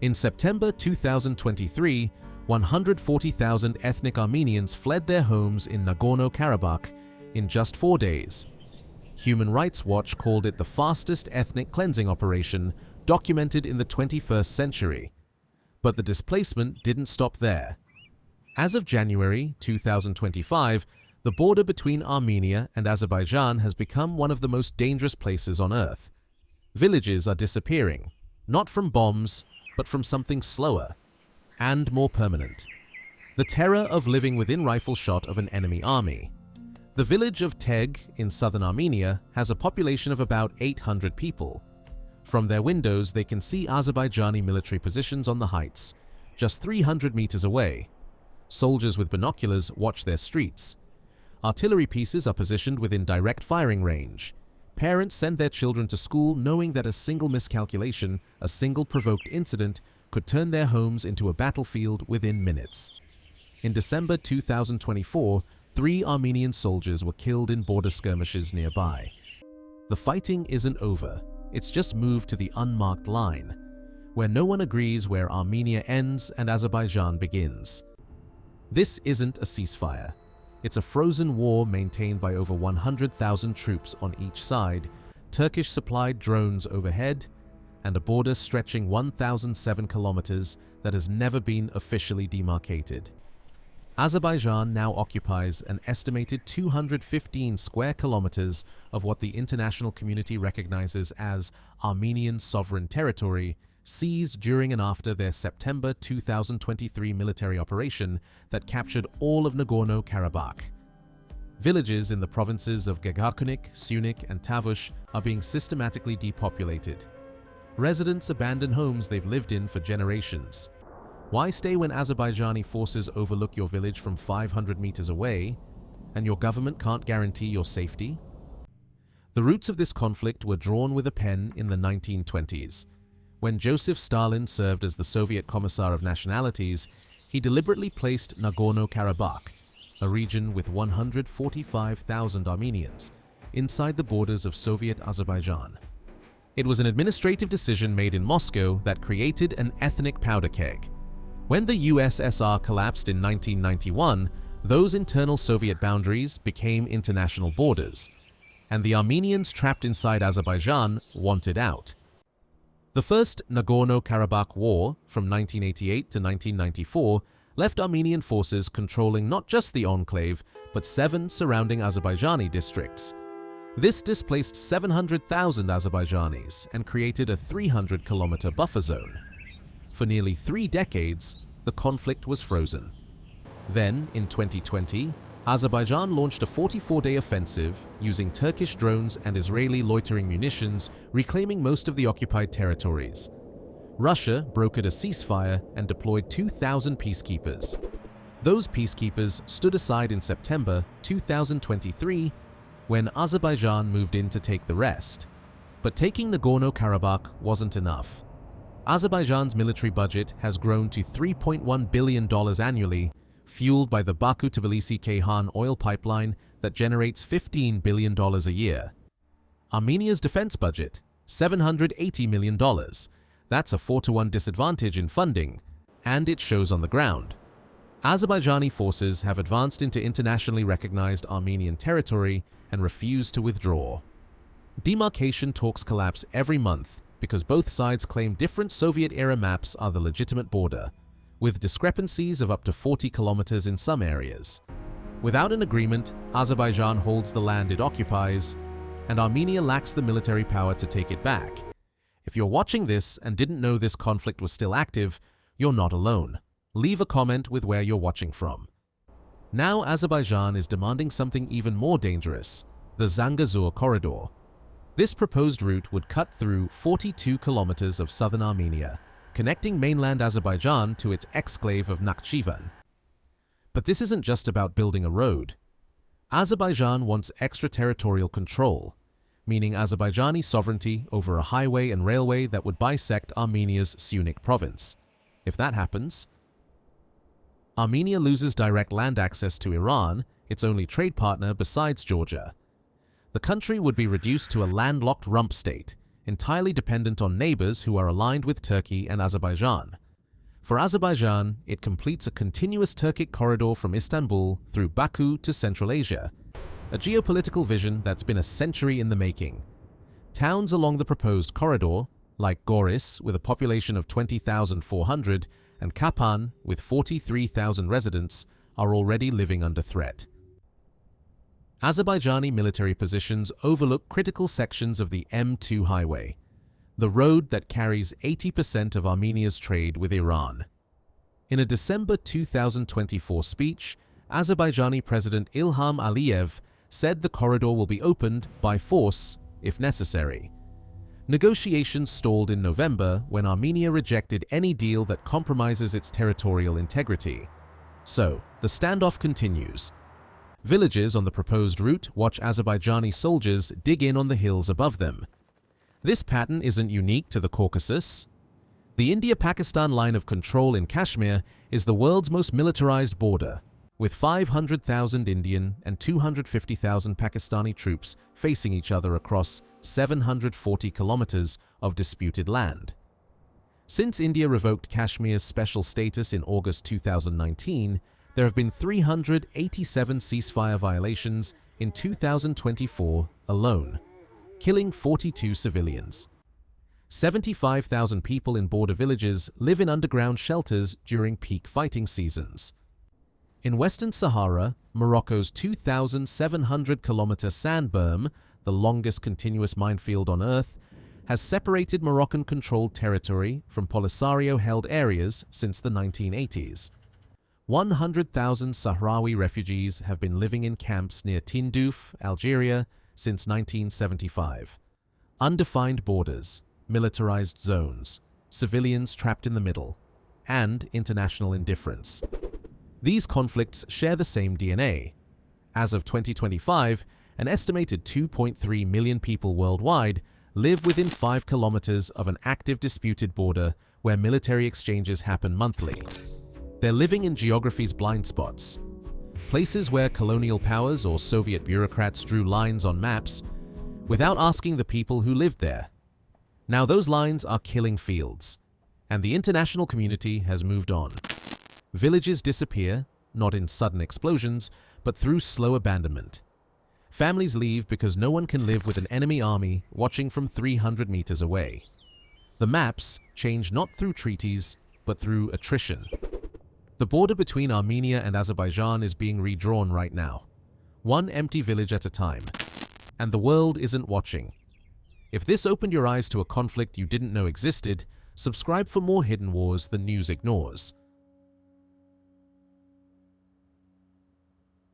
In September 2023, 140,000 ethnic Armenians fled their homes in Nagorno-Karabakh in just 4 days. Human Rights Watch called it the fastest ethnic cleansing operation documented in the 21st century. But the displacement didn't stop there. As of January 2025, the border between Armenia and Azerbaijan has become one of the most dangerous places on Earth. Villages are disappearing, not from bombs, but from something slower and more permanent. The terror of living within rifle shot of an enemy army. The village of Tegh in southern Armenia has a population of about 800 people. From their windows, they can see Azerbaijani military positions on the heights, just 300 meters away. Soldiers with binoculars watch their streets. Artillery pieces are positioned within direct firing range. Parents send their children to school knowing that a single miscalculation, a single provoked incident, could turn their homes into a battlefield within minutes. In December 2024, 3 Armenian soldiers were killed in border skirmishes nearby. The fighting isn't over, it's just moved to the unmarked line, where no one agrees where Armenia ends and Azerbaijan begins. This isn't a ceasefire. It's a frozen war maintained by over 100,000 troops on each side, Turkish-supplied drones overhead, and a border stretching 1,007 kilometers that has never been officially demarcated. Azerbaijan now occupies an estimated 215 square kilometers of what the international community recognizes as Armenian sovereign territory, seized during and after their September 2023 military operation that captured all of Nagorno-Karabakh. Villages in the provinces of Geghaknik, Syunik, and Tavush are being systematically depopulated. Residents abandon homes they've lived in for generations. Why stay when Azerbaijani forces overlook your village from 500 meters away, and your government can't guarantee your safety? The roots of this conflict were drawn with a pen in the 1920s. When Joseph Stalin served as the Soviet Commissar of Nationalities, he deliberately placed Nagorno-Karabakh, a region with 145,000 Armenians, inside the borders of Soviet Azerbaijan. It was an administrative decision made in Moscow that created an ethnic powder keg. When the USSR collapsed in 1991, those internal Soviet boundaries became international borders, and the Armenians trapped inside Azerbaijan wanted out. The First Nagorno-Karabakh War from 1988 to 1994 left Armenian forces controlling not just the enclave, but 7 surrounding Azerbaijani districts. This displaced 700,000 Azerbaijanis and created a 300-kilometer buffer zone. For nearly 3 decades, the conflict was frozen. Then, in 2020, Azerbaijan launched a 44-day offensive using Turkish drones and Israeli loitering munitions, reclaiming most of the occupied territories. Russia brokered a ceasefire and deployed 2,000 peacekeepers. Those peacekeepers stood aside in September 2023 when Azerbaijan moved in to take the rest. But taking Nagorno-Karabakh wasn't enough. Azerbaijan's military budget has grown to $3.1 billion annually, fueled by the Baku-Tbilisi-Ceyhan oil pipeline that generates $15 billion a year. Armenia's defense budget, $780 million. That's a 4-to-1 disadvantage in funding, and it shows on the ground. Azerbaijani forces have advanced into internationally recognized Armenian territory and refuse to withdraw. Demarcation talks collapse every month because both sides claim different Soviet-era maps are the legitimate border, with discrepancies of up to 40 kilometers in some areas. Without an agreement, Azerbaijan holds the land it occupies, and Armenia lacks the military power to take it back. If you're watching this and didn't know this conflict was still active, you're not alone. Leave a comment with where you're watching from. Now Azerbaijan is demanding something even more dangerous, the Zangezur Corridor. This proposed route would cut through 42 kilometers of southern Armenia, connecting mainland Azerbaijan to its exclave of Nakhchivan. But this isn't just about building a road. Azerbaijan wants extraterritorial control, meaning Azerbaijani sovereignty over a highway and railway that would bisect Armenia's Syunik province. If that happens, Armenia loses direct land access to Iran, its only trade partner besides Georgia. The country would be reduced to a landlocked rump state, entirely dependent on neighbors who are aligned with Turkey and Azerbaijan. For Azerbaijan, it completes a continuous Turkic corridor from Istanbul through Baku to Central Asia, a geopolitical vision that's been a century in the making. Towns along the proposed corridor, like Goris with a population of 20,400 and Kapan with 43,000 residents, are already living under threat. Azerbaijani military positions overlook critical sections of the M2 highway, the road that carries 80% of Armenia's trade with Iran. In a December 2024 speech, Azerbaijani President Ilham Aliyev said the corridor will be opened by force if necessary. Negotiations stalled in November when Armenia rejected any deal that compromises its territorial integrity. So, the standoff continues. Villages on the proposed route watch Azerbaijani soldiers dig in on the hills above them. This pattern isn't unique to the Caucasus. The India-Pakistan line of control in Kashmir is the world's most militarized border, with 500,000 Indian and 250,000 Pakistani troops facing each other across 740 kilometers of disputed land. Since India revoked Kashmir's special status in August 2019, there have been 387 ceasefire violations in 2024 alone, killing 42 civilians. 75,000 people in border villages live in underground shelters during peak fighting seasons. In Western Sahara, Morocco's 2,700-kilometer sand berm, the longest continuous minefield on Earth, has separated Moroccan-controlled territory from Polisario-held areas since the 1980s. 100,000 Sahrawi refugees have been living in camps near Tindouf, Algeria, since 1975. Undefined borders, militarized zones, civilians trapped in the middle, and international indifference. These conflicts share the same DNA. As of 2025, an estimated 2.3 million people worldwide live within 5 kilometers of an active disputed border where military exchanges happen monthly. They're living in geography's blind spots, places where colonial powers or Soviet bureaucrats drew lines on maps without asking the people who lived there. Now those lines are killing fields, and the international community has moved on. Villages disappear, not in sudden explosions, but through slow abandonment. Families leave because no one can live with an enemy army watching from 300 meters away. The maps change not through treaties, but through attrition. The border between Armenia and Azerbaijan is being redrawn right now, one empty village at a time. And the world isn't watching. If this opened your eyes to a conflict you didn't know existed, subscribe for more hidden wars the news ignores.